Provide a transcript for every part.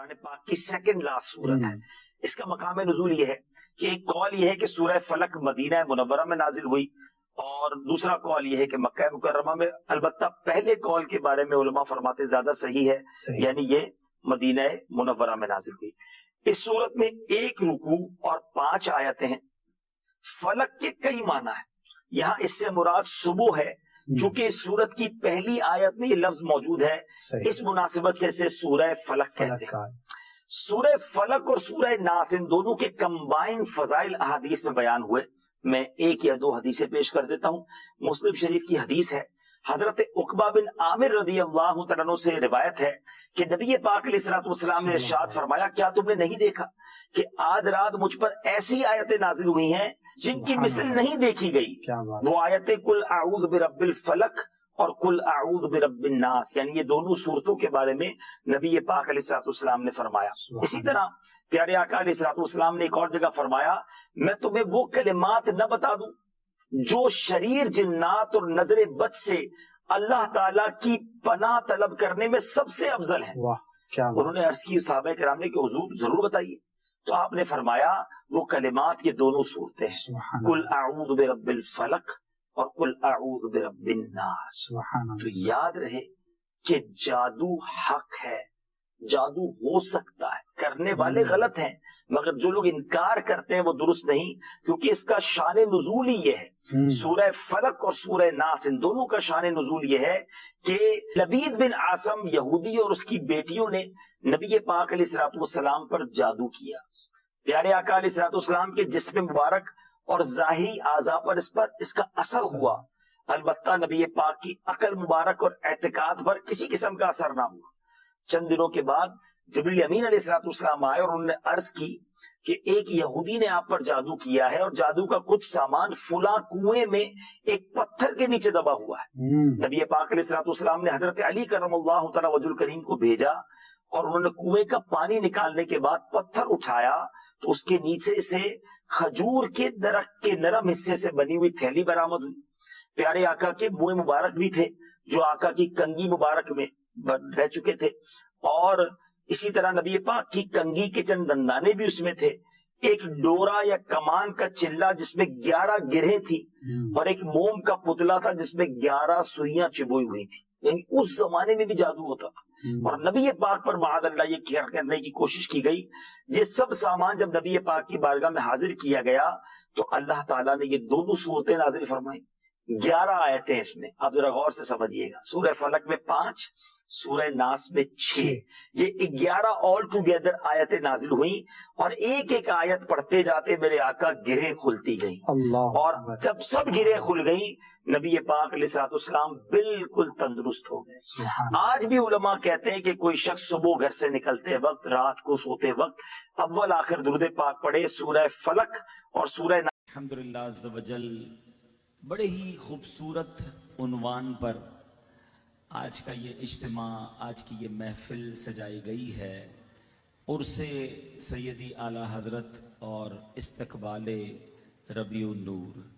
कुरान पाक की second last सूरत है। इसका मकाम नुज़ूल ये है कि एक कौल ये है कि सूरह फलक मदीना मुनव्वरा में नाजिल हुई और दूसरा कौल ये है कि मक्का मुकर्रमा में। अलबत्ता पहले कौल के बारे में उलमा फरमाते ज्यादा सही है, यानी ये मदीना मुनव्वरा में नाजिल हुई। इस सूरत में एक रुकू और 5 आयतें हैं। फलक के कई माना है, यहाँ इससे मुराद सुबह है, चूंकि इस सूरत की पहली आयत में ये लफ्ज मौजूद है, इस मुनासिबत से इसे सूरह फलक कहते हैं। सूरह फलक और सूरह नास इन दोनों के कंबाइन फजाइल अहादीस में बयान हुए। मैं एक या दो हदीसें पेश कर देता हूँ। मुस्लिम शरीफ की हदीस है, हजरत उकबा बिन आमिर रदी अल्लाह तआला अन्हु से रिवायत है कि नबी पाक अलैहिस्सलाम ने इरशाद फरमाया, क्या तुमने नहीं देखा कि आज रात मुझ पर ऐसी आयतें नाजिल हुई हैं जिनकी मिसल नहीं देखी गई। वो आयतें कुल आऊज़ु बिरब्बिल फलक और कुल आऊज़ु बिरब्बिन नास, यानी ये दोनों सूरतों के बारे में नबी पाक अलैहिस्सलाम ने फरमाया। इसी तरह प्यारे आका अलैहिस्सलाम ने एक और जगह फरमाया, मैं तुम्हें वो कलिमात न बता दूं जो शरीर जिन्नात और नजर बद से अल्लाह ताला की पनाह तलब करने में सबसे अफजल है। उन्होंने अर्ज की सहाबा किराम ने कि हुजूर जरूर बताइए। तो आपने फरमाया वो कलिमात ये दोनों सूरतें हैं, कुल आऊज़ु बिरब्बिल फलक और कुल आऊज़ु बिरब्बिन नास। तो याद रहे कि जादू हक है, जादू हो सकता है, करने वाले गलत हैं, मगर जो लोग इनकार करते हैं वो दुरुस्त नहीं, क्योंकि इसका शान नुज़ूल ही ये है। सूरह फलक और सूरह नास इन दोनों का शान नुज़ूल ये है कि लबीद बिन आसम यहूदी और उसकी बेटियों ने नबी पाक अलैहिस्सलाम पर जादू किया। प्यारे आका अलैहिस्सलाम के जिस्म मुबारक और जाहिरी आज़ा पर इसका असर हुआ। अलबत्ता नबी पाक की अकल मुबारक और एतकाद पर किसी किस्म का असर ना हुआ। चंद दिनों के बाद जिब्रील अमीन अलैहिस्सलाम आए और उन्होंने अर्ज की कि एक यहूदी ने आप पर जादू किया है और जादू का कुछ सामान फुला कुएं में एक पत्थर के नीचे दबा हुआ है। नबी पाक अलैहिस्सलाम ने हजरत अली करमल्लाहु तआला वजहुल करीम को भेजा और उन्होंने कुएं का पानी निकालने के बाद पत्थर उठाया तो उसके नीचे से खजूर के दरख्त के नरम हिस्से से बनी हुई थैली बरामद हुई। प्यारे आका के मुंह मुबारक भी थे जो आका की कंगी मुबारक में रह चुके थे, और इसी तरह नबी पाक की कंगी के चंद दंदाने भी उसमें थे। एक डोरा या कमान का चिल्ला जिसमें 11 गिरहें थी और एक मोम का पुतला था जिसमें 11 सुइयां चिबोई हुई थी। यानी उस जमाने में भी जादू होता था और नबी पाक पर माअज़ल्लाह ये ख्याल करने की कोशिश की गई। ये सब सामान जब नबी पाक की बारगाह में हाजिर किया गया तो अल्लाह ताला ने ये दोनों सूरतें नाजिल फरमाई। 11 आयतें इसमें, आप जरा गौर से समझिएगा। सूरह फलक में 5, सूरह नास में 6, ये 11 ऑल टुगेदर आयतें नाजिल हुई और एक एक आयत पढ़ते जाते मेरे आका गिरें खुलती गई और जब सब गिरें खुल गई नबी पाक अलैहिस्सलाम बिल्कुल तंदुरुस्त हो गए। आज भी उलमा कहते हैं कि कोई शख्स सुबह घर से निकलते वक्त, रात को सोते वक्त अव्वल आखिर दुरूद पाक पढ़े, सूरह फलक और सूरह अल्हम्दुलिल्लाह अज़्ज़ व जल। बड़े ही खूबसूरत उन्वान पर आज का ये इज्तिमा, आज की ये महफिल सजाई गई है। उर्से सैयदी आला हजरत और इस्तकबाले रबीउन नूर।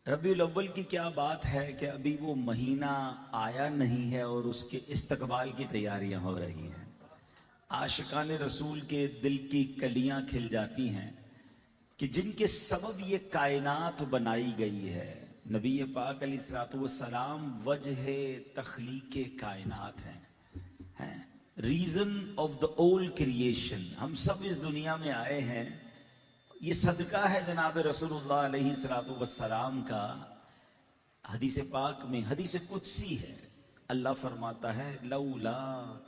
रबीउल अव्वल की क्या बात है कि अभी वो महीना आया नहीं है और उसके इस्तकबाल की तैयारियां हो रही हैं। आशिकाने रसूल के दिल की कलियां खिल जाती हैं कि जिनके सबब ये कायनात बनाई गई है। नबी पाक अलैहिस्सलाम वजह तख्लीक़े कायनात हैं, reason of the whole creation. हम सब इस दुनिया में आए हैं, ये सदका है जनाब रसूलुल्लाह अलैहिस्सलाम का। हदीस पाक में हदीस कुदसी है, अल्लाह फरमाता है लौला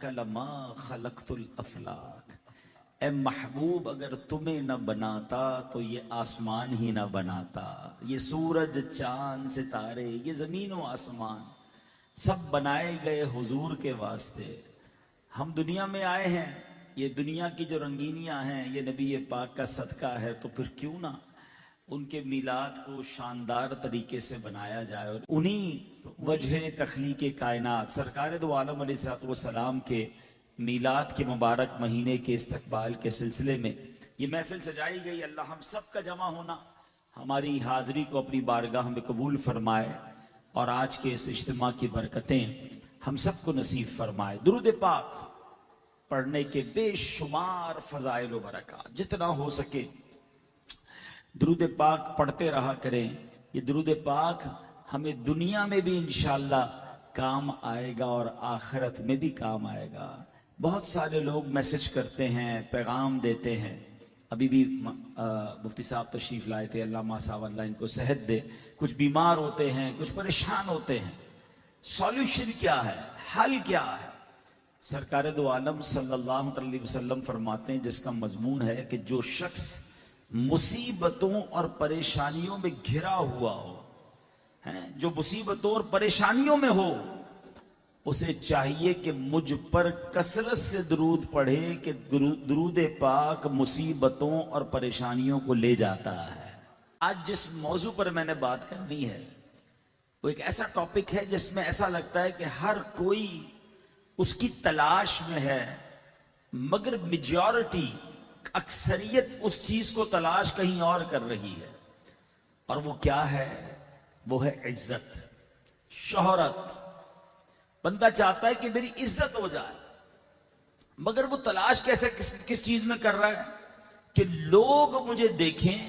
कलमा खलक़तुल अफलाक, ए महबूब अगर तुम्हें न बनाता तो ये आसमान ही न बनाता। ये सूरज, चांद, सितारे, ये ज़मीन व आसमान सब बनाए गए हुजूर के वास्ते। हम दुनिया में आए हैं, ये दुनिया की जो रंगीनियां हैं ये नबी पाक का सदका है, तो फिर क्यों ना उनके मिलाद को शानदार तरीके से बनाया जाए। और उन्हीं वजह तख्लीक़े कायनात सरकार दो आलम अलैहिस्सलाम के मीलाद के मुबारक महीने के इस्तकबाल के सिलसिले में ये महफिल सजाई गई। अल्लाह हम सब का जमा होना, हमारी हाजिरी को अपनी बारगाह में कबूल फरमाए और आज के इस इज्तिमा की बरकतें हम सबको नसीब फरमाए। दुरूद पाक पढ़ने के बेशुमार फजाइल व बरक़ात। जितना हो सके दुरूद पाक पढ़ते रहा करें। ये दुरूद पाक हमें दुनिया में भी इंशाअल्लाह काम आएगा और आखिरत में भी काम आएगा। बहुत सारे लोग मैसेज करते हैं, पैगाम देते हैं। अभी भी मुफ्ती साहब तशरीफ लाए थे, अल्लामा साहब अल्लाह इनको सेहत दे। कुछ बीमार होते हैं, कुछ परेशान होते हैं। सॉल्यूशन क्या है, हल क्या है? सरकार दो आलम सल्लल्लाहु अलैहि वसल्लम फरमाते हैं, जिसका मजमून है कि जो शख्स मुसीबतों और परेशानियों में घिरा हुआ हो, हैं, जो मुसीबतों और परेशानियों में हो, उसे चाहिए कि मुझ पर कसरत से दुरूद पढ़े कि दुरूद पाक मुसीबतों और परेशानियों को ले जाता है। आज जिस मौजू पर मैंने बात करनी है वो एक ऐसा टॉपिक है जिसमें ऐसा लगता है कि हर कोई उसकी तलाश में है, मगर मेजॉरिटी, अक्सरियत उस चीज को तलाश कहीं और कर रही है। और वो क्या है? वो है इज्जत, शोहरत। बंदा चाहता है कि मेरी इज्जत हो जाए, मगर वो तलाश कैसे किस चीज में कर रहा है? कि लोग मुझे देखें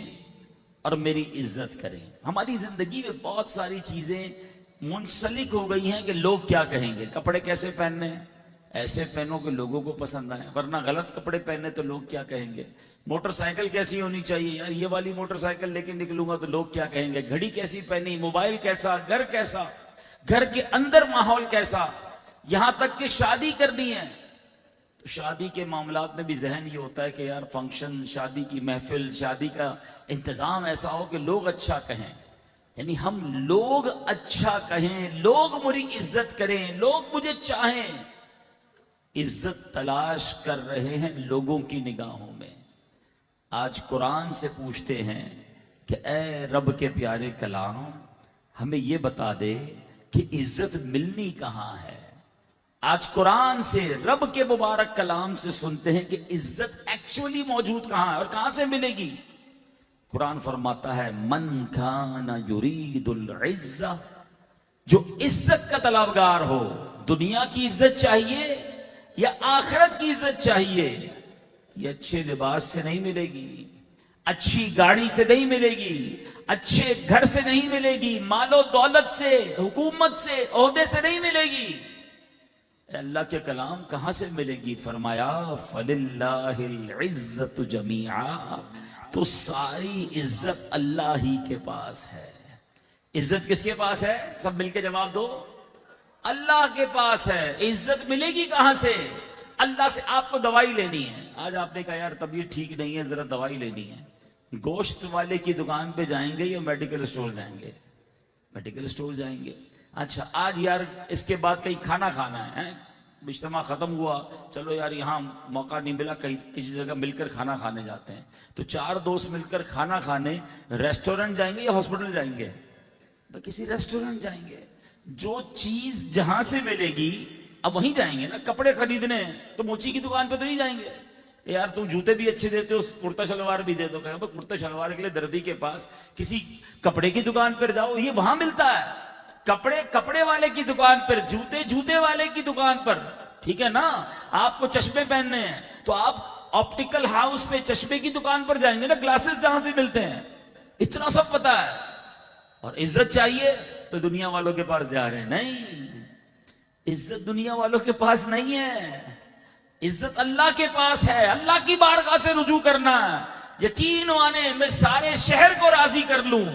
और मेरी इज्जत करें। हमारी जिंदगी में बहुत सारी चीजें मुंसलिक हो गई हैं कि लोग क्या कहेंगे। कपड़े कैसे पहनने हैं, ऐसे पहनो कि लोगों को पसंद आए, वरना गलत कपड़े पहने तो लोग क्या कहेंगे। मोटरसाइकिल कैसी होनी चाहिए, यार ये वाली मोटरसाइकिल लेके निकलूंगा तो लोग क्या कहेंगे। घड़ी कैसी पहनी, मोबाइल कैसा, घर कैसा, घर के अंदर माहौल कैसा, यहां तक कि शादी करनी है तो शादी के मामलात में भी जहन ये होता है कि यार फंक्शन, शादी की महफिल, शादी का इंतजाम ऐसा हो कि लोग अच्छा कहें। यानी हम लोग अच्छा कहें, लोग मेरी इज्जत करें, लोग मुझे चाहें। इज्जत तलाश कर रहे हैं लोगों की निगाहों में। आज कुरान से पूछते हैं कि ए रब के प्यारे कलाम, हमें ये बता दे कि इज्जत मिलनी कहां है। आज कुरान से, रब के मुबारक कलाम से सुनते हैं कि इज्जत एक्चुअली मौजूद कहां है और कहां से मिलेगी। कुरान फरमाता है मन काना युरीदुल इज्जा, जो इज्जत का तलबगार हो, दुनिया की इज्जत चाहिए या आखिरत की इज्जत चाहिए, ये अच्छे लिबास से नहीं मिलेगी, अच्छी गाड़ी से नहीं मिलेगी, अच्छे घर से नहीं मिलेगी, मालो दौलत से, हुकूमत से, ओहदे से नहीं मिलेगी। अल्लाह के कलाम कहां से मिलेगी? फरमाया फलिल्लाहिल इज्जतु जमीआ, तो सारी इज्जत अल्लाह ही के पास है। इज्जत किसके पास है? सब मिलके जवाब दो। अल्लाह के पास है। इज्जत मिलेगी कहां से? अल्लाह से। आपको दवाई लेनी है, आज आपने कहा यार तबीयत ठीक नहीं है, जरा दवाई लेनी है, गोश्त वाले की दुकान पे जाएंगे या मेडिकल स्टोर जाएंगे? मेडिकल स्टोर जाएंगे। अच्छा, आज यार इसके बाद कहीं खाना खाना है, इज्तिमा खत्म हुआ, चलो यार यहाँ मौका नहीं मिला, कहीं किसी जगह मिलकर खाना खाने जाते हैं। तो चार दोस्त मिलकर खाना खाने रेस्टोरेंट जाएंगे या हॉस्पिटल जाएंगे? तो किसी रेस्टोरेंट जाएंगे। जो चीज जहां से मिलेगी अब वहीं जाएंगे ना। कपड़े खरीदने तो मोची की दुकान पे तो नहीं जाएंगे, यार तुम जूते भी अच्छे देते हो, कुर्ता शलवार भी दे दो। कहे कुर्ता शलवार के लिए दर्दी के पास किसी कपड़े की दुकान पर जाओ, ये वहां मिलता है। कपड़े कपड़े वाले की दुकान पर, जूते जूते वाले की दुकान पर, ठीक है ना। आपको चश्मे पहनने हैं तो आप ऑप्टिकल हाउस पे चश्मे की दुकान पर जाएंगे ना, ग्लासेस जहां से मिलते हैं। इतना सब पता है। और इज्जत चाहिए तो दुनिया वालों के पास जा रहे हैं। नहीं, इज्जत दुनिया वालों के पास नहीं है, इज्जत अल्लाह के पास है। अल्लाह की बारगाह से रुजू करना है। यकीन माने मैं सारे शहर को राजी कर लूं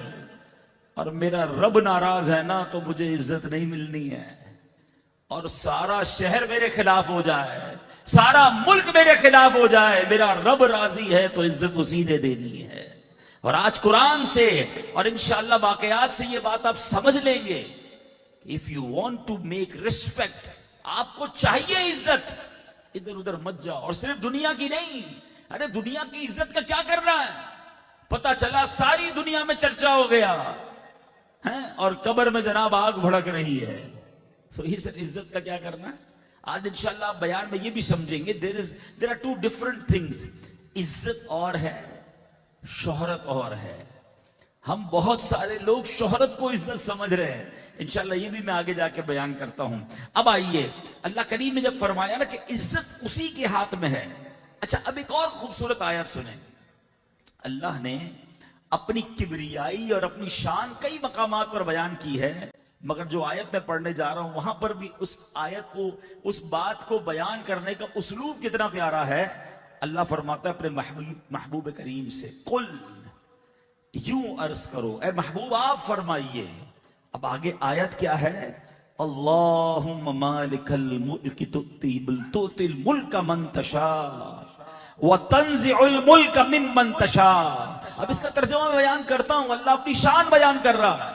और मेरा रब नाराज है ना तो मुझे इज्जत नहीं मिलनी है। और सारा शहर मेरे खिलाफ हो जाए, सारा मुल्क मेरे खिलाफ हो जाए, मेरा रब राजी है तो इज्जत उसी ने देनी है। और आज कुरान से और इंशाअल्लाह वाकयात से ये बात आप समझ लेंगे। If you want to make respect, आपको चाहिए इज्जत, इधर उधर मत जाओ। और सिर्फ दुनिया की नहीं, अरे दुनिया की इज्जत का क्या करना है? पता चला सारी दुनिया में चर्चा हो गया है और कब्र में जनाब आग भड़क रही है। तो इस इज्जत का क्या करना है? आज इंशाअल्लाह आप बयान में ये भी समझेंगे। There are two different things. इज्जत और है, शोहरत और है। हम बहुत सारे लोग शोहरत को इज्जत समझ रहे हैं, इंशाल्लाह ये भी मैं आगे जाके बयान करता हूं। अब आइए, अल्लाह करीम ने जब फरमाया ना कि इज्जत उसी के हाथ में है। अच्छा, अब एक और खूबसूरत आयत सुने। अल्लाह ने अपनी किबरियाई और अपनी शान कई मकामात पर बयान की है, मगर जो आयत में पढ़ने जा रहा हूं वहां पर भी उस आयत को, उस बात को बयान करने का उसलूब कितना प्यारा है। अल्लाह फरमाता है अपने महबूब करीम से, कुल, यूं अर्ज करो, ए महबूब आप फरमाइए। अब आगे आयत क्या है, अल्लाहुम्मा मालिकल मुल्क तुतिल मुल्क मन तशा व तंज़िउल मुल्क मिम्मन तशा। अब इसका तर्जुमा मैं बयान करता हूं, अल्लाह अपनी शान बयान कर रहा है,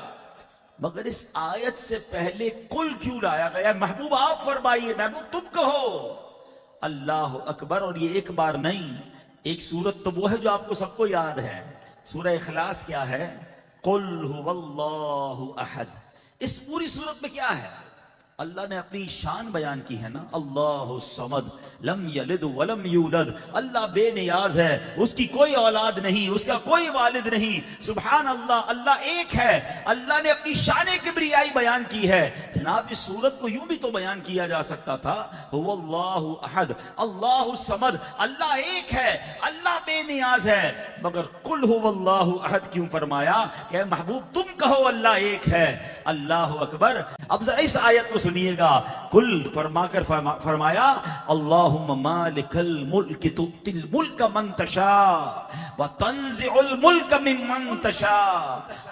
मगर इस आयत से पहले कुल क्यों लाया गया? महबूब आप फरमाइए, महबूब तुम कहो। अल्लाह अकबर। और ये एक बार नहीं, एक सूरत तो वो है जो आपको सबको याद है, सूरह इखलास क्या है, कुल हुवल्लाहु अहद। इस पूरी सूरत में क्या है? अल्लाह ने अपनी शान बयान की है ना, अल्लाहु समद लम यलिद वलम यूलद। अल्लाह बेनियाज है, उसकी कोई औलाद नहीं, उसका कोई वालिद नहीं। सुभान अल्लाह, अल्लाह एक है। अल्लाह ने अपनी शान किबरियाई बयान की है। जनाब, इस सूरत को यूं भी तो बयान किया जा सकता था, हुवल्लाहु अहद, अल्लाहु समद, अल्लाह एक है, अल्लाह बेनियाज है, मगर कुल हुवल्लाहु अहद क्यों फरमाया? कि महबूब तुम कहो अल्लाह एक है। अल्लाह अकबर। अब जरा इस आयत को सुनिएगा, कुल फरमाकर फरमाया, अल्लाहुम्मा मालिकल मुल्क तुतिल मुल्क मन तशा व तंज़िउल मुल्क मिम्मन तशा।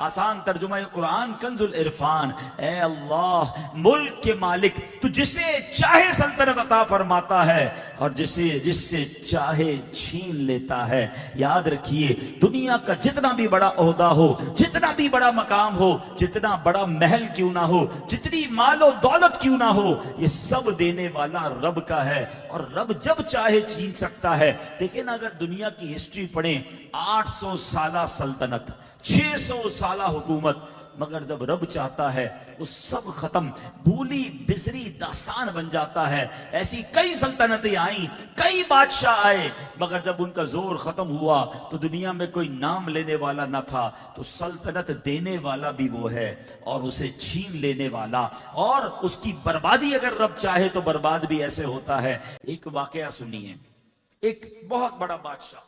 आसान तर्जुमा कुरान कंजुल इरफान, ए अल्लाह मुल्क के मालिक, तू जिसे चाहे सल्तनत अता फरमाता है और जिससे चाहे छीन लेता है। याद रखिए, दुनिया का जितना भी बड़ा ओहदा हो, जितना भी बड़ा मकाम हो, जितना बड़ा महल क्यों ना हो, जितनी मालो दौलत क्यों ना हो, ये सब देने वाला रब का है, और रब जब चाहे छीन सकता है। देखिए ना, अगर दुनिया की हिस्ट्री पढ़े, 800 साला सल्तनत, 600 साला हुकूमत, मगर जब रब चाहता है वो सब खत्म, भूली बिसरी दास्तान बन जाता है। ऐसी कई सल्तनतें आई, कई बादशाह आए, मगर जब उनका जोर खत्म हुआ तो दुनिया में कोई नाम लेने वाला ना था। तो सल्तनत देने वाला भी वो है और उसे छीन लेने वाला, और उसकी बर्बादी अगर रब चाहे तो बर्बाद भी ऐसे होता है। एक वाकया सुनिए, एक बहुत बड़ा बादशाह,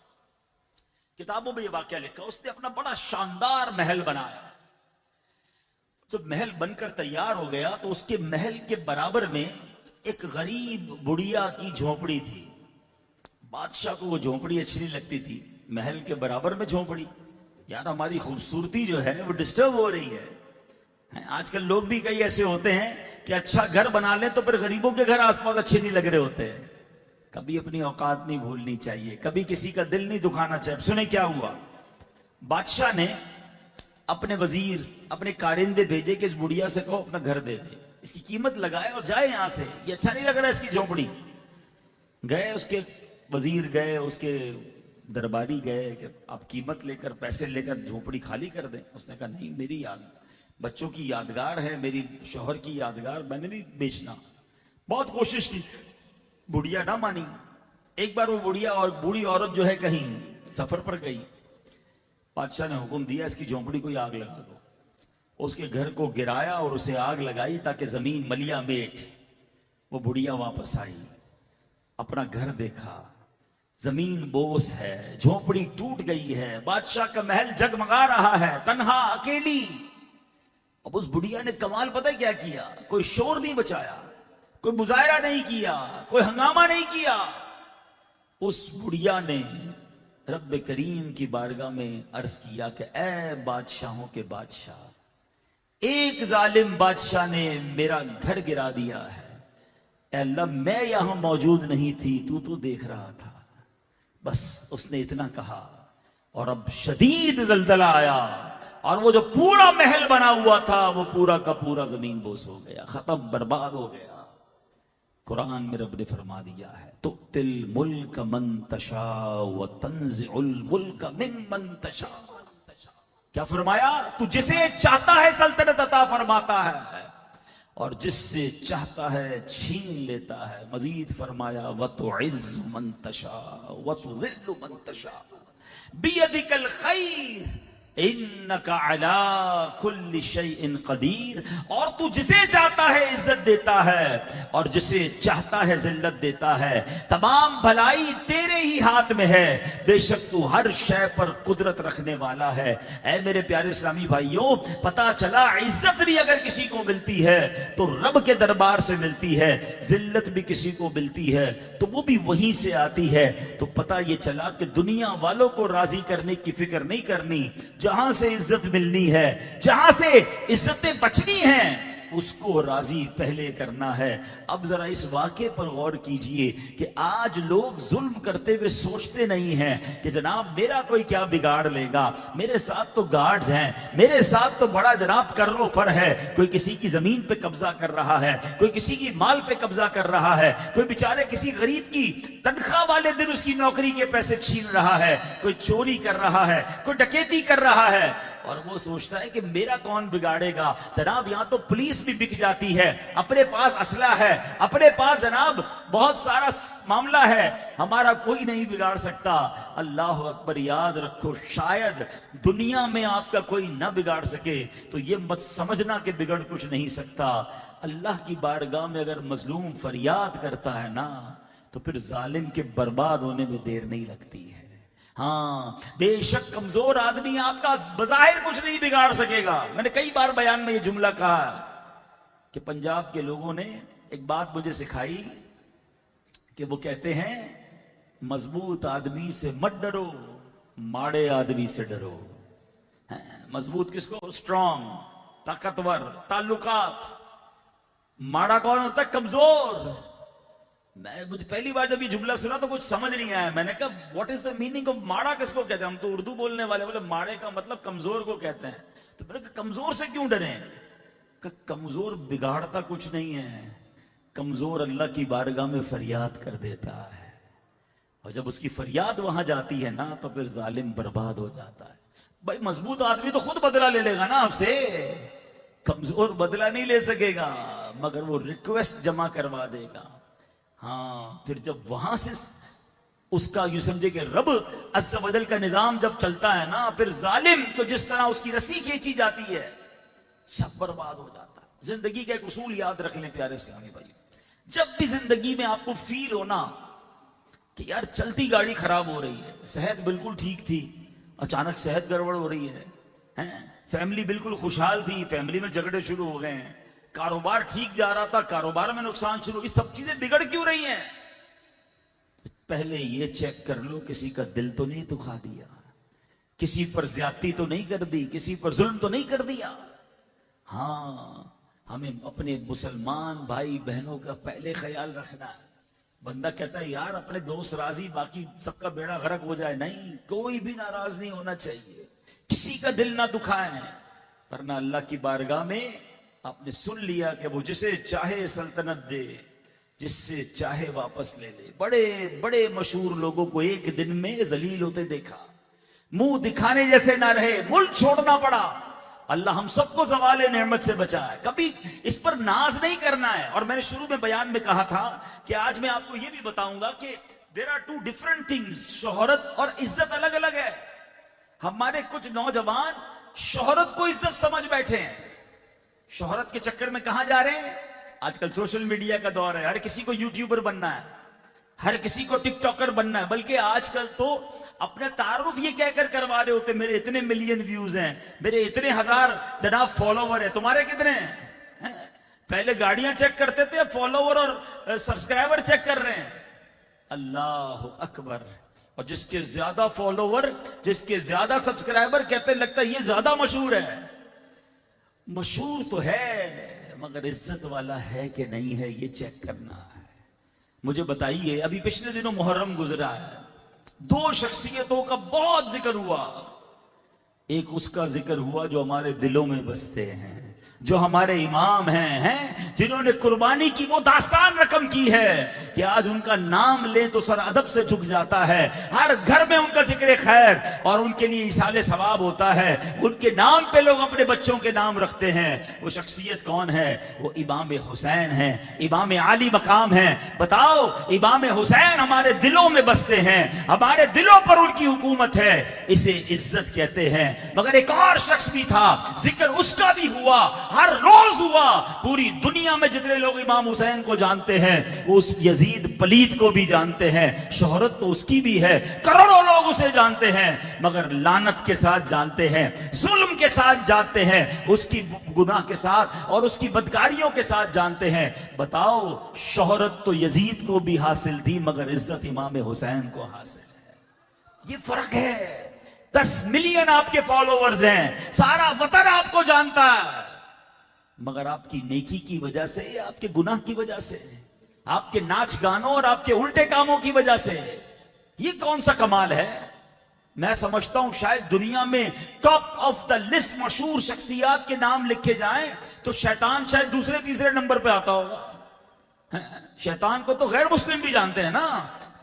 किताबों में यह वाकया लिखा, उसने अपना बड़ा शानदार महल बनाया। जब महल बनकर तैयार हो गया तो उसके महल के बराबर में एक गरीब बुढ़िया की झोपड़ी थी। बादशाह को वो झोपड़ी अच्छी नहीं लगती थी, महल के बराबर में झोपड़ी। यार, हमारी खूबसूरती जो है वो डिस्टर्ब हो रही है। आजकल लोग भी कई ऐसे होते हैं कि अच्छा घर बना लें तो फिर गरीबों के घर आसपास अच्छे नहीं लग रहे होते हैं। कभी अपनी औकात नहीं भूलनी चाहिए, कभी किसी का दिल नहीं दुखाना चाहिए। सुने क्या हुआ, बादशाह ने अपने वजीर, अपने कारिंदे भेजे कि इस बुढ़िया से कहो अपना घर दे दे, इसकी कीमत लगाए और जाए यहां से, ये अच्छा नहीं लग रहा है इसकी झोपड़ी। गए उसके वजीर, गए उसके दरबारी, गए कि आप कीमत लेकर, पैसे लेकर झोपड़ी खाली कर दें। उसने कहा नहीं, मेरी याद, बच्चों की यादगार है, मेरी शौहर की यादगार, मैंने नहीं बेचना। बहुत कोशिश की, बुढ़िया ना मानी। एक बार वो बुढ़िया और बूढ़ी औरत जो है कहीं सफर पर गई, बादशाह ने हुक्म दिया इसकी झोंपड़ी को आग लगा दो। उसके घर को गिराया और उसे आग लगाई ताकि जमीन मलिया मेट। वो बुढ़िया वापस आई, अपना घर देखा, जमीन बोस है, झोंपड़ी टूट गई है, बादशाह का महल जगमगा रहा है, तन्हा अकेली। अब उस बुढ़िया ने कमाल पता है क्या किया? कोई शोर नहीं बचाया, कोई मुजाहरा नहीं किया, कोई हंगामा नहीं किया। उस बुढ़िया ने रब करीम की बारगाह में अर्ज किया कि ऐ बादशाहों के बादशाह, एक जालिम बादशाह ने मेरा घर गिरा दिया है। अल्लाह, मैं यहां मौजूद नहीं थी, तू तो देख रहा था। बस उसने इतना कहा और अब शदीद जलजला आया और वो जो पूरा महल बना हुआ था वो पूरा का पूरा जमीन बोस हो गया, खत्म, बर्बाद हो गया। कुरान में रब ने फरमा दिया है, तुतिल मुल्क मन तशा व तंज़िउल मुल्क मिम्मन तशा। क्या फरमाया? तू जिसे चाहता है सल्तनत अता फरमाता है और जिससे चाहता है छीन लेता है। मजीद फरमाया, व तुइज़्ज़ु मन तशा व तुज़िल्लु मन तशा बियदिकल खैर इन्नका अला कुल्ली शैइन कदीर, और तू जिसे चाहता है इज्जत देता है और जिसे चाहता है जिल्लत देता है। तमाम भलाई तेरे ही हाथ में है, बेशक तू हर शय पर कुदरत रखने वाला है। ऐ मेरे प्यारे इस्लामी भाइयों, पता चला इज्जत भी अगर किसी को मिलती है तो रब के दरबार से मिलती है, जिल्लत भी किसी को मिलती है तो वो भी वहीं से आती है। तो पता ये चला कि दुनिया वालों को राजी करने की फिक्र नहीं करनी, जहां से इज्जत मिलनी है, जहां से इज्जतें बचनी हैं, उसको राजी पहले करना है। अब जरा इस वाक़े पर गौर कीजिए कि आज लोग जुल्म करते हुए सोचते नहीं हैं कि जनाब मेरा कोई क्या बिगाड़ लेगा, मेरे साथ तो गार्ड्स हैं, मेरे साथ तो बड़ा जनाब कर्रो फर है। कोई किसी की जमीन पे कब्जा कर रहा है, कोई किसी की माल पे कब्जा कर रहा है, कोई बेचारे किसी गरीब की तनख्वाह वाले दिन उसकी नौकरी के पैसे छीन रहा है, कोई चोरी कर रहा है, कोई डकैती कर रहा है, और वो सोचता है कि मेरा कौन बिगाड़ेगा। जनाब यहां तो पुलिस भी बिक जाती है, अपने पास असला है, अपने पास जनाब बहुत सारा मामला है, हमारा कोई नहीं बिगाड़ सकता। अल्लाह अकबर, याद रखो शायद दुनिया में आपका कोई ना बिगाड़ सके तो ये मत समझना कि बिगड़ कुछ नहीं सकता। अल्लाह की बारगाह में अगर मजलूम फरियाद करता है ना तो फिर जालिम के बर्बाद होने में देर नहीं लगती है। हाँ, बेशक कमजोर आदमी आपका बज़ाहिर कुछ नहीं बिगाड़ सकेगा। मैंने कई बार बयान में ये जुमला कहा कि पंजाब के लोगों ने एक बात मुझे सिखाई कि वो कहते हैं मजबूत आदमी से मत डरो, माड़े आदमी से डरो। मजबूत किसको? स्ट्रांग, ताकतवर, ताल्लुकात। माड़ा कौन होता है? कमजोर। मुझे पहली बार जब ये जुमला सुना तो कुछ समझ नहीं आया। मैंने कहा what is the meaning of माड़ा किसको कहते हैं? हम तो उर्दू बोलने वाले, बोले माड़े का मतलब कमजोर को कहते हैं। तो मैंने कहा कमजोर से क्यों डरे? कमजोर बिगाड़ता कुछ नहीं है, कमजोर अल्लाह की बारगाह में फरियाद कर देता है, और जब उसकी फरियाद वहां जाती है ना तो फिर जालिम बर्बाद हो जाता है। भाई मजबूत आदमी तो खुद बदला ले लेगा ना आपसे, कमजोर बदला नहीं ले सकेगा, मगर वो रिक्वेस्ट जमा करवा देगा। हाँ, फिर जब वहां से उसका यूं समझे कि रब अज़्ज़ वजल का निजाम जब चलता है ना, फिर जालिम तो जिस तरह उसकी रस्सी खींची जाती है सब बर्बाद हो जाता है। जिंदगी का एक उसूल याद रख लें प्यारे इस्लामी भाई, जब भी जिंदगी में आपको फील होना कि यार चलती गाड़ी खराब हो रही है, सेहत बिल्कुल ठीक थी, अचानक सेहत गड़बड़ हो रही है, फैमिली बिल्कुल खुशहाल थी, फैमिली में झगड़े शुरू हो गए हैं, कारोबार ठीक जा रहा था, कारोबार में नुकसान शुरू, ये सब चीजें बिगड़ क्यों रही हैं? पहले ये चेक कर लो किसी का दिल तो नहीं दुखा दिया, किसी पर ज्यादती तो नहीं कर दी, किसी पर जुल्म तो नहीं कर दिया। हाँ, हमें अपने मुसलमान भाई बहनों का पहले ख्याल रखना है। बंदा कहता है यार अपने दोस्त राजी, बाकी सबका बेड़ा गर्क हो जाए, नहीं, कोई भी नाराज नहीं होना चाहिए, किसी का दिल ना दुखाए। वरना अल्लाह की बारगाह में आपने सुन लिया कि वो जिसे चाहे सल्तनत दे, जिससे चाहे वापस ले ले। बड़े बड़े मशहूर लोगों को एक दिन में जलील होते देखा, मुंह दिखाने जैसे ना रहे, मुल्क छोड़ना पड़ा। अल्लाह हम सबको ज़वाले नेमत से बचाए। कभी इस पर नाज नहीं करना है। और मैंने शुरू में बयान में कहा था कि आज मैं आपको यह भी बताऊंगा कि there are two different things. शोहरत और इज्जत अलग अलग है। हमारे कुछ नौजवान शोहरत को इज्जत समझ बैठे हैं, शोहरत के चक्कर में कहां जा रहे हैं? आजकल सोशल मीडिया का दौर है, हर किसी को यूट्यूबर बनना है, हर किसी को टिकटॉकर बनना है, बल्कि आजकल तो अपने तारुफ ये कहकर करवा रहे होते मेरे इतने मिलियन व्यूज हैं, मेरे इतने हजार जनाब फॉलोवर है, तुम्हारे कितने हैं? पहले गाड़ियां चेक करते थे, फॉलोवर और सब्सक्राइबर चेक कर रहे हैं। अल्लाह अकबर। और जिसके ज्यादा फॉलोवर, जिसके ज्यादा सब्सक्राइबर, कहते लगता है ये ज्यादा मशहूर है। मशहूर तो है मगर इज्जत वाला है कि नहीं है, ये चेक करना है। मुझे बताइए, अभी पिछले दिनों मुहर्रम गुजरा है, दो शख्सियतों का बहुत जिक्र हुआ। एक उसका जिक्र हुआ जो हमारे दिलों में बसते हैं, जो हमारे इमाम हैं जिन्होंने कुर्बानी की वो दास्तान रकम की है कि आज उनका नाम ले तो सर अदब से झुक जाता है। हर घर में उनका जिक्र खैर और उनके लिए इसाले सवाब होता है। उनके नाम पे लोग अपने बच्चों के नाम रखते हैं। वो शख्सियत कौन है? वो इमाम हुसैन है, इमाम आली मकाम है। बताओ, इमाम हुसैन हमारे दिलों में बसते हैं, हमारे दिलों पर उनकी हुकूमत है, इसे इज्जत कहते हैं। मगर एक और शख्स भी था, जिक्र उसका भी हुआ, हर रोज हुआ। पूरी दुनिया में जितने लोग इमाम हुसैन को जानते हैं वो उस यजीद पलीत को भी जानते हैं। शोहरत तो उसकी भी है, करोड़ों लोग उसे जानते हैं, मगर लानत के साथ जानते हैं, जुल्म के साथ जानते हैं, उसकी गुनाह के साथ और उसकी बदकारियों के साथ जानते हैं। बताओ, शोहरत तो यजीद को भी हासिल थी मगर इज्जत इमाम हुसैन को हासिल है। ये फर्क है। 10 मिलियन आपके फॉलोवर्स हैं, सारा वतन आपको जानता है, मगर आपकी नेकी की वजह से, आपके गुनाह की वजह से, आपके नाच गानों और आपके उल्टे कामों की वजह से, ये कौन सा कमाल है? मैं समझता हूं शायद दुनिया में टॉप ऑफ द लिस्ट मशहूर शख्सियात के नाम लिखे जाएं तो शैतान शायद दूसरे तीसरे नंबर पे आता होगा। शैतान को तो गैर मुस्लिम भी जानते हैं ना,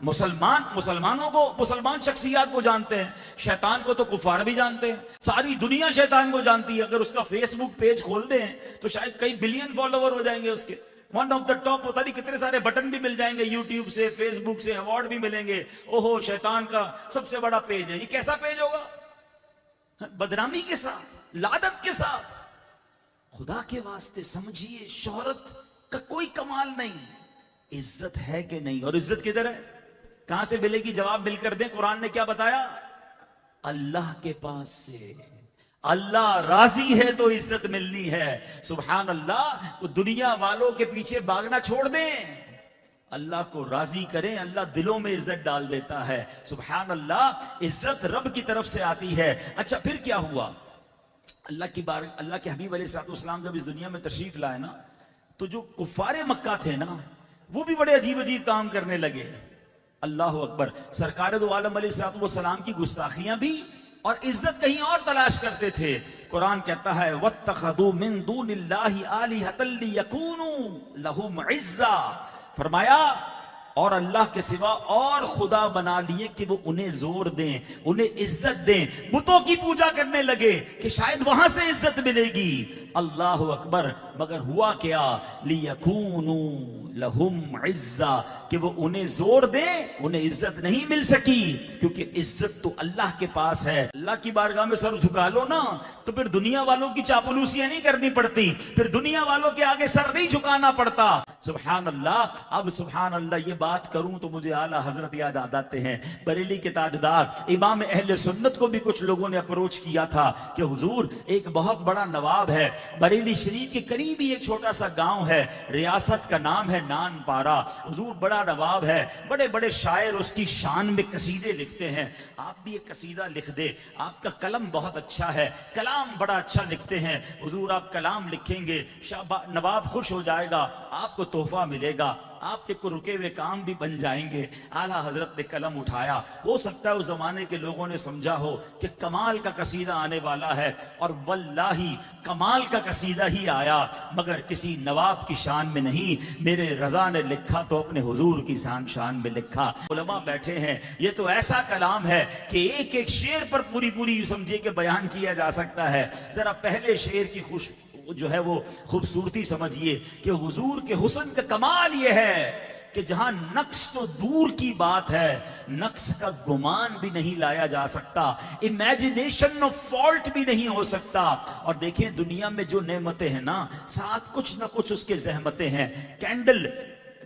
मुसलमानों को, मुसलमान शख्सियात को जानते हैं, शैतान को तो कुफार भी जानते हैं। सारी दुनिया शैतान को जानती है। अगर उसका फेसबुक पेज खोल दें तो शायद कई बिलियन फॉलोवर हो जाएंगे उसके। वन ऑफ द टॉप, पता नहीं कितने सारे बटन भी मिल जाएंगे, यूट्यूब से, फेसबुक से, अवार्ड भी मिलेंगे। ओहो, शैतान का सबसे बड़ा पेज है। ये कैसा पेज होगा? बदनामी के साथ, लादत के साथ। खुदा के वास्ते समझिए, शोहरत का कोई कमाल नहीं, इज्जत है कि नहीं? और इज्जत किधर है, कहां से मिलेगी? जवाब मिलकर दें। कुरान ने क्या बताया? अल्लाह के पास से। अल्लाह राजी है तो इज्जत मिलनी है। सुभान अल्लाह। तो दुनिया वालों के पीछे भागना छोड़ दें, अल्लाह को राजी करें, अल्लाह दिलों में इज्जत डाल देता है। सुभान अल्लाह। इज्जत रब की तरफ से आती है। अच्छा, फिर क्या हुआ? अल्लाह के हबीब अलैहिस्सलाम जब इस दुनिया में तशरीफ लाए ना, तो जो कुफारे मक्का थे ना, वो भी बड़े अजीब अजीब काम करने लगे। अल्लाह अकबर। सरकार दो आलम अलैहिस्सलाम की गुस्ताखियां भी और इज्जत कहीं और तलाश करते थे। कुरान कहता है, वत्तखदू मिन दूनिल्लाहि आलिहतन लियकूनू लहुम इज्जा। फरमाया, और अल्लाह के सिवा और खुदा बना लिए कि वो उन्हें जोर दें, उन्हें इज्जत दें। बुतों की पूजा करने लगे कि शायद वहां से इज्जत मिलेगी। अल्लाह अकबर। मगर हुआ क्या? लियकूनू लहुम इज्जा, कि वो उन्हें जोर दें, उन्हें इज्जत नहीं मिल सकी, क्योंकि इज्जत तो अल्लाह के पास है। अल्लाह की बारगाह में सर झुका लो ना, तो फिर दुनिया वालों की चापलूसियां नहीं करनी पड़ती, फिर दुनिया वालों के आगे सर नहीं झुकाना पड़ता। सुभान अल्लाह। अब सुभान अल्लाह, ये बात करूं तो मुझे आला हजरत याद आ जाते हैं, बरेली के ताजदार इमाम अहले सुन्नत को भी कुछ लोगों ने अप्रोच किया था कि हुजूर, एक बहुत बड़ा नवाब है, बरेली शरीफ के करीब ही एक छोटा सा गांव है, रियासत का नाम है नानपारा। हुजूर, बड़ा नवाब है, बड़े बड़े शायर उसकी शान में कसीदे लिखते हैं, आप भी एक कसीदा लिख दे, आपका कलम बहुत अच्छा है, कलाम बड़ा अच्छा लिखते हैं। हुजूर, आप कलाम लिखेंगे, नवाब खुश हो जाएगा, आपको तोहफा मिलेगा, आपके को रुके हुए काम भी बन जाएंगे। आला हजरत ने कलम उठाया। हो सकता है उस जमाने के लोगों ने समझा हो कि कमाल का कसीदा आने वाला है, और वल्लाही कमाल का कसीदा ही आया, मगर किसी नवाब की शान में नहीं। मेरे रजा ने लिखा तो अपने हुजूर की शान में लिखा। उलमा बैठे हैं, ये तो ऐसा कलाम है कि एक एक शेर पर पूरी पूरी समझिए कि बयान किया जा सकता है। जरा पहले शेर की खुश जो है वो खूबसूरती समझिए कि हुजूर के हुस्न का कमाल ये है कि जहां नक्स तो दूर की बात है, नक्स का गुमान भी नहीं लाया जा सकता, इमेजिनेशन ऑफ फॉल्ट भी नहीं हो सकता। और देखें, दुनिया में जो नेमतें हैं ना, साथ कुछ ना कुछ उसके जहमतें हैं। कैंडल,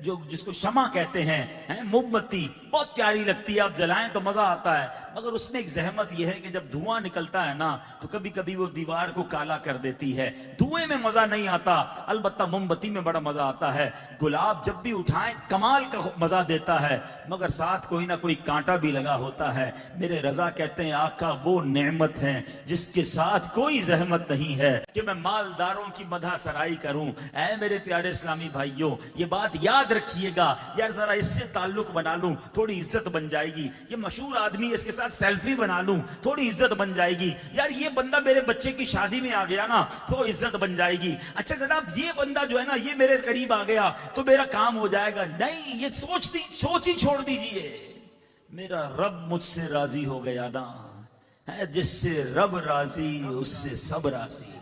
जो जिसको शमा कहते हैं, मोमबत्ती बहुत प्यारी लगती है, आप जलाएं तो मजा आता है, मगर उसमें एक जहमत यह है कि जब धुआं निकलता है ना, तो कभी कभी वो दीवार को काला कर देती है। धुएं में मजा नहीं आता, अलबत्ता मोमबत्ती में बड़ा मजा आता है। गुलाब जब भी उठाएं कमाल का मजा देता है, मगर साथ कोई ना कोई कांटा भी लगा होता है। मेरे रजा कहते हैं, आका वो नेमत है जिसके साथ कोई जहमत नहीं है कि मैं मालदारों की मधा सराई करूं। ऐ मेरे प्यारे इस्लामी भाइयों, ये बात याद याद रखिएगा, यार जरा इससे ताल्लुक बना लूं थोड़ी इज्जत बन जाएगी, ये मशहूर आदमी है इसके साथ सेल्फी बना लूं थोड़ी इज्जत बन जाएगी, यार ये बंदा मेरे बच्चे की शादी में आ गया ना तो इज्जत बन जाएगी, अच्छा जनाब ये बंदा जो है ना ये मेरे करीब आ गया तो मेरा काम हो जाएगा। नहीं, ये सोच ही छोड़ दीजिए। मेरा रब मुझसे राजी हो गया ना, है जिससे रब राजी उससे सब राजी।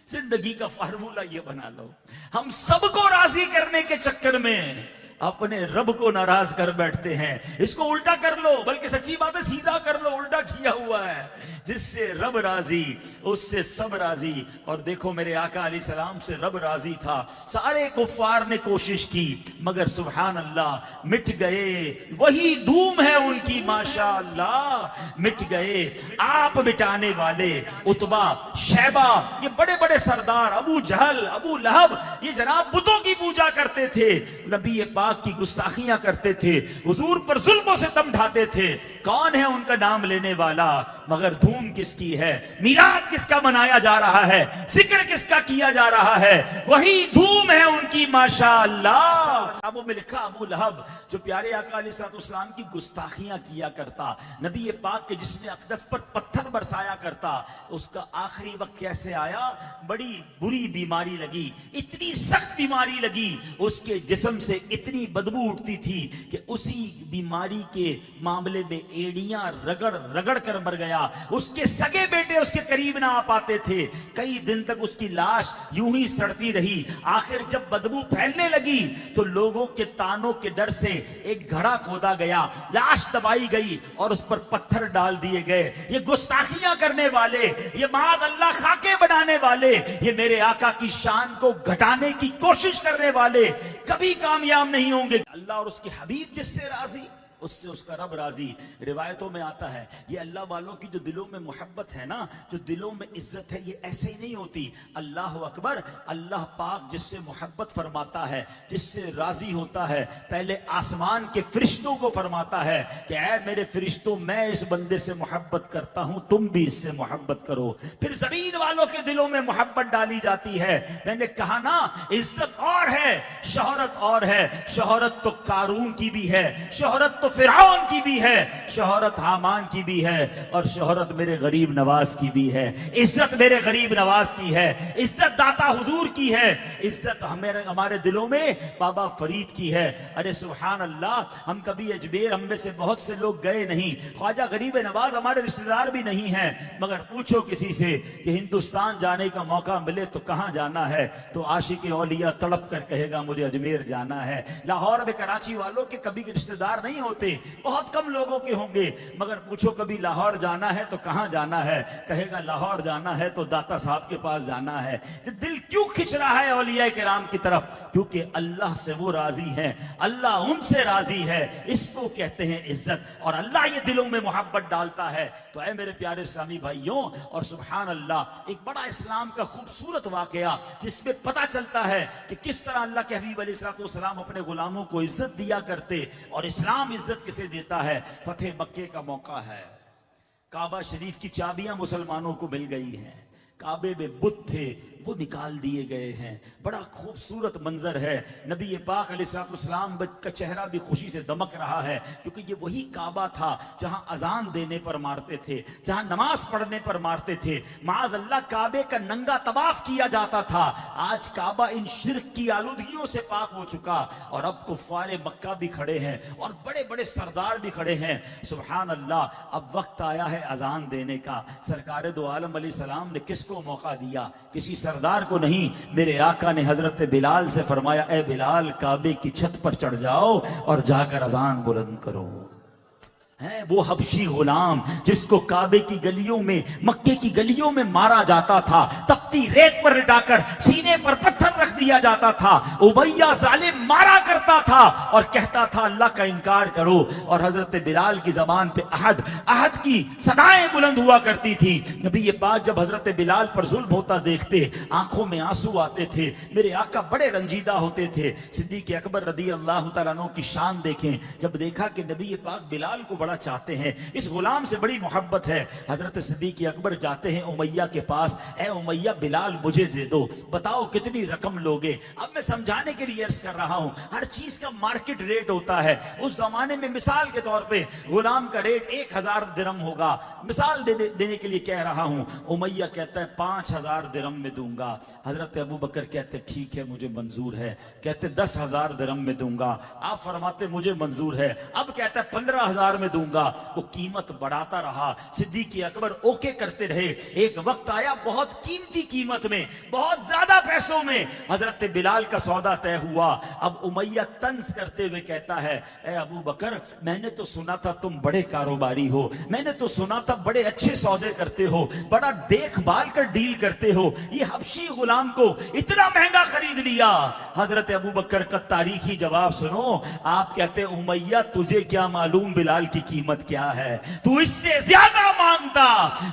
जिंदगी का फार्मूला ये बना लो, हम सबको राजी करने के चक्कर में अपने रब को नाराज कर बैठते हैं। इसको उल्टा कर लो, बल्कि सच्ची बात है सीधा कर लो, उल्टा किया हुआ है। जिससे रब राजी उससे सब राजी। और देखो मेरे आका अलैहि सलाम से रब राजी था, सारे कुफ्फार ने कोशिश की मगर सुभान अल्लाह मिट गए, वही धूम है उनकी माशाअल्लाह मिट गए। आप मिटाने वाले उतबा शैबा ये बड़े बड़े सरदार, अबू जहल अबू लहब ये जनाब बुतों की पूजा करते थे, नबी पाक की गुस्ताखियां करते थे, हुजूर पर जुल्मों से दम ढाते थे। कौन है उनका नाम लेने वाला? मगर धूम किसकी है, मीराद किसका मनाया जा रहा है, जिक्र किसका किया जा रहा है, वही धूम है उनकी माशाअल्लाह। किताबों में लिखा अबू लहब जो प्यारे आका अलैहिस्सलाम की गुस्ताखियां किया करता, नबी पाक के जिस्म अक़दस पर पत्थर बरसाया करता, उसका आखिरी वक्त कैसे आया? बड़ी बुरी बीमारी लगी, इतनी सख्त बीमारी लगी, उसके जिस्म से इतनी बदबू उठती थी कि उसी बीमारी के मामले में एड़ियां रगड़ रगड़ कर मर गया। उसके सगे बेटे उसके करीब ना आ पाते थे, कई दिन तक उसकी लाश यूं ही सड़ती रही। आखिर जब बदबू फैलने लगी तो लोगों के तानों के डर से एक घड़ा खोदा गया, लाश दबाई गई और उस पर पत्थर डाल दिए गए। ये गुस्ताखियां करने वाले, ये माद अल्लाह खाके बनाने वाले, ये मेरे आका की शान को घटाने की कोशिश करने वाले कभी कामयाब नहीं होंगे। अल्लाह और उसके हबीब जिससे राजी उससे उसका रब राजी। रिवायतों में आता है ये अल्लाह वालों की जो दिलों में मोहब्बत है ना, जो दिलों में इज्जत है, ये ऐसे ही नहीं होती। अल्लाह अकबर, अल्लाह पाक जिससे मोहब्बत फरमाता है, जिससे राजी होता है, पहले आसमान के फरिश्तों को फरमाता है कि ऐ मेरे फरिश्तों मैं इस बंदे से मोहब्बत करता हूं, तुम भी इससे मोहब्बत करो। फिर जमीन वालों के दिलों में मोहब्बत डाली जाती है। मैंने कहा ना इज्जत और है शोहरत और है। शोहरत तो कारून की भी है, शोहरत तो फिरौन की भी है, शोहरत हामान की भी है, और शोहरत मेरे गरीब नवाज की भी है। इज्जत मेरे गरीब नवाज की है, इज्जत दाता हुजूर की है, इज्जत हमारे दिलों में बाबा फरीद की है। अरे सुभान अल्लाह, हम कभी अजमेर, हम में से बहुत से लोग गए नहीं, ख्वाजा गरीब नवाज हमारे रिश्तेदार भी नहीं है, मगर पूछो किसी से कि हिंदुस्तान जाने का मौका मिले तो कहां जाना है, तो आशिक औलिया तड़प कर कहेगा मुझे अजमेर जाना है। लाहौर में कराची वालों के कभी रिश्तेदार नहीं होते, बहुत कम लोगों के होंगे, मगर पूछो कभी लाहौर जाना है तो कहां जाना है, कहेगा लाहौर जाना है तो दाता साहब के पास जाना है। दिल क्यों खिंच रहा है औलिया किराम की तरफ? क्योंकि अल्लाह से वो राजी है, अल्लाह उनसे राजी है। इसको कहते हैं इज्जत, और अल्लाह ये दिलों में मोहब्बत डालता है। तो ऐ मेरे प्यारे इस्लामी भाइयों, और सुभान अल्लाह एक बड़ा इस्लाम का खूबसूरत वाकया जिसमें पता चलता है कि किस तरह अल्लाह के हबीब अलैहिस्सलाम अपने गुलामों को इज्जत दिया करते, और इस्लाम इज्जत किसे देता है? फतेह मक्के का मौका है, काबा शरीफ की चाबियां मुसलमानों को मिल गई हैं, काबे में बुत थे वो निकाल दिए गए हैं। बड़ा खूबसूरत मंजर है। नबी पाक अलैहिस्सलाम का चेहरा भी खुशी से दमक रहा है, क्योंकि ये वही काबा था जहां अजान देने पर मारते थे, जहां नमाज पढ़ने पर मारते थे। माज़ अल्लाह काबे का नंगा तवाफ किया जाता था। आज काबा इन शिर्क की आलूदगियों से पाक हो चुका, और अब कुफ्फारे मक्का भी खड़े हैं और बड़े बड़े सरदार भी खड़े हैं। सुभान अल्लाह, अब वक्त आया है अजान देने का। सरकार दो आलम अलैहिस्सलाम ने किसको मौका दिया? किसी सरदार को नहीं। मेरे आका ने हजरत बिलाल से फरमाया, ए बिलाल काबे की छत पर चढ़ जाओ और जाकर अजान बुलंद करो। है वो हबशी गुलाम जिसको काबे की गलियों में, मक्के की गलियों में मारा जाता था, तपती रेत पर लिटाकर सीने पर पत्थर रख दिया जाता था। उमैया जालिम मारा करता था और कहता था अल्लाह का इनकार करो, और हजरत बिलाल की जबान पे अहद अहद की सदाएं बुलंद हुआ करती थी। नबी पाक जब हजरत बिलाल पर जुल्म होता देखते, आंखों में आंसू आते थे। मेरे आका बड़े रंजीदा होते थे। सिद्दीक अकबर रदी अल्लाह तआला अन्हु की शान देखें, जब देखा कि नबी पाक बिलाल को चाहते हैं, इस गुलाम से बड़ी मोहब्बत है, हजरत सिद्दीक अकबर जाते हैं उमैया के पास। ए उमैया बिलाल मुझे दे दो, बताओ कितनी रकम लोगे। अब मैं समझाने के लिए अर्ज कर रहा हूं, हर चीज का मार्केट रेट होता है। उस जमाने में मिसाल के तौर पे गुलाम का रेट 1000 दिरहम होगा, मिसाल देने के लिए कह रहा हूं। उमैया कहता है 5000 दिरहम में दूंगा। हजरत अबू बकर कहते ठीक है मुझे मंजूर है। कहते 10,000 दिरहम में दूंगा। आप फरमाते मुझे मंजूर है। अब कहता है 15,000 में दूंगा। वो कीमत बढ़ाता रहा। सिद्दीक अकबर ओके करते रहे। एक वक्त आया बहुत कीमती कीमत में, बहुत ज्यादा पैसों में हजरत बिलाल का सौदा तय हुआ। अब उमैया तंज करते हुए कहता है, ए अबू बकर, मैंने तो सुना था तुम बड़े कारोबारी हो, मैंने तो सुना था बड़े अच्छे सौदे करते हो, बड़ा देखभाल कर डील करते हो, ये हबशी गुलाम को इतना महंगा खरीद लिया। हजरत अबू बकर का तारीखी जवाब सुनो। आप कहते उमैया तुझे क्या मालूम बिलाल की कीमत क्या है, तू इससे ज्यादा मांगता,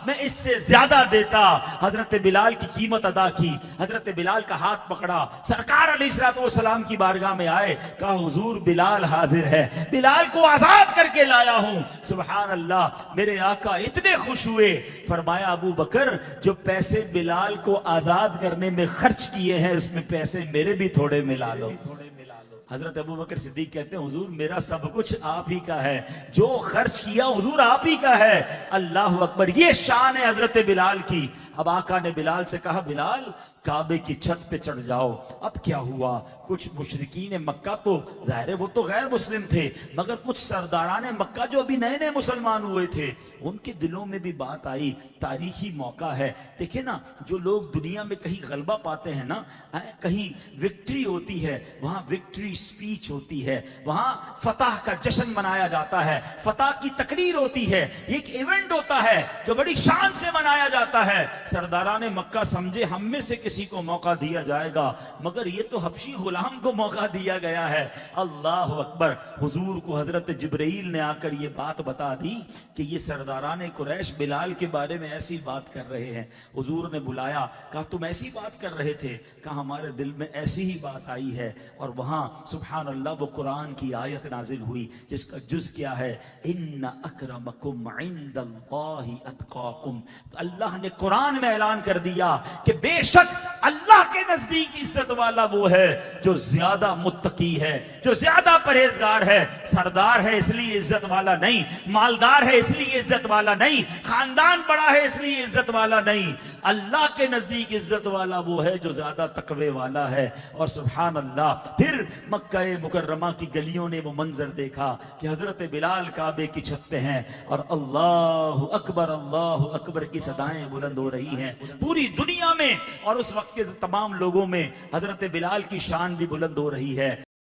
मैं इससे ज्यादा देता। हजरत बिलाल की कीमत अदा की। हजरत बिलाल का हाथ पकड़ा, सरकार अलैहिस्सलाम की बारगाह में आए, कहा हुजूर बिलाल हाजिर है, बिलाल को आजाद करके लाया हूं। सुभान अल्लाह, मेरे आका इतने खुश हुए। फरमाया अबू बकर, जो पैसे बिलाल को आजाद करने में खर्च किए हैं उसमें पैसे मेरे भी थोड़े मिला लो। हजरत अबू बकर सिद्दीक कहते हैं हुजूर मेरा सब कुछ आप ही का है, जो खर्च किया हुजूर आप ही का है। अल्लाह अकबर, ये शान है हजरत बिलाल की। अब आका ने बिलाल से कहा, बिलाल काबे की छत पे चढ़ जाओ। अब क्या हुआ, कुछ मुशरिकीन मक्का तो जाहिर है वो तो गैर मुस्लिम थे, मगर कुछ सरदारान मक्का जो अभी नए नए मुसलमान हुए थे, उनके दिलों में भी बात आई। तारीखी मौका है। देखिए ना, जो लोग दुनिया में कहीं गलबा पाते हैं ना, कहीं विक्ट्री होती है, वहां विक्ट्री स्पीच होती है, वहां फतह का जश्न मनाया जाता है, फतह की तकरीर होती है, एक इवेंट होता है जो बड़ी शान से मनाया जाता है। सरदारान मक्का समझे हम में से किसी को मौका दिया जाएगा, मगर ये तो हबशी गुलाम को मौका दिया गया है। अल्लाह अकबर। हुजूर को हजरत जिब्रील ने आकर ये बात बता दी कि ये सरदारान कुरैश बिलाल के बारे में ऐसी बात कर रहे हैं। हुजूर ने बुलाया, कहा तुम ऐसी बात कर रहे थे? कहा हमारे दिल में ऐसी ही बात आई है। और वहां सुभान अल्लाह वो कुरान की आयत नाजिल हुई जिसका जुज क्या है, इन्ना अकरमकुम इंदल्लाहि अतकाकुम। तो अल्लाह ने कुरान में ऐलान कर दिया कि बेशक अल्लाह के नजदीक इज्जत वाला वो है जो ज्यादा मुत्तकी है, जो ज्यादा परहेजगार है। सरदार है इसलिए इज्जत वाला नहीं, मालदार है इसलिए इज्जत वाला नहीं, खानदान बड़ा है इसलिए इज्जत वाला नहीं। अल्लाह के नजदीक इज्जत वाला वो है जो ज्यादा तकवे वाला है। और सुभान अल्लाह, फिर मक्का मुकर्रमा की गलियों ने वो मंजर देखा कि हजरत बिलाल काबे की छत पे हैं और अल्लाह अकबर की सदाएं बुलंद हो रही हैं पूरी दुनिया में। और उस वक्त के तमाम लोगों में हजरत बिलाल की शान भी बुलंद हो रही है।